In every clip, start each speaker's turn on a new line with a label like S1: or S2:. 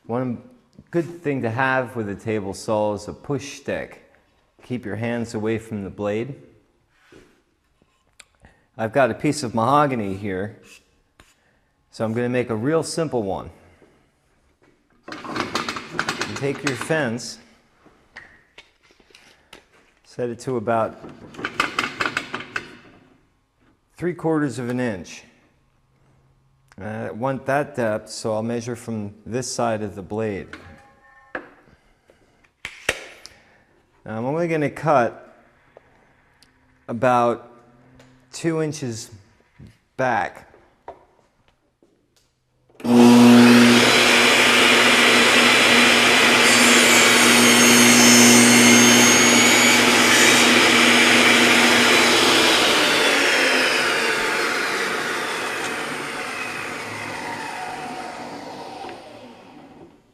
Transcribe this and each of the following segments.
S1: One good thing to have with a table saw is a push stick. Keep your hands away from the blade. I've got a piece of mahogany here, so I'm going to make a real simple one. You take your fence, set it to about 3/4 of an inch. I want that depth, so I'll measure from this side of the blade. Now I'm only going to cut about 2 inches back.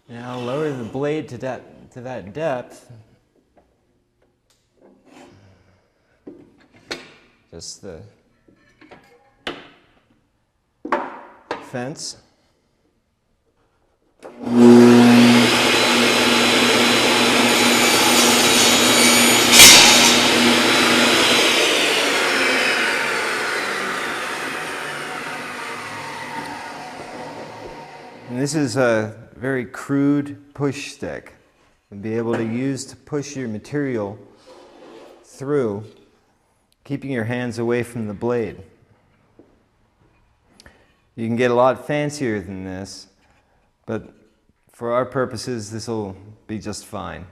S1: Now lower the blade to that depth. Just the fence. And this is a very crude push stick. You'll be able to use to push your material through, keeping your hands away from the blade. You can get a lot fancier than this, but for our purposes, this will be just fine.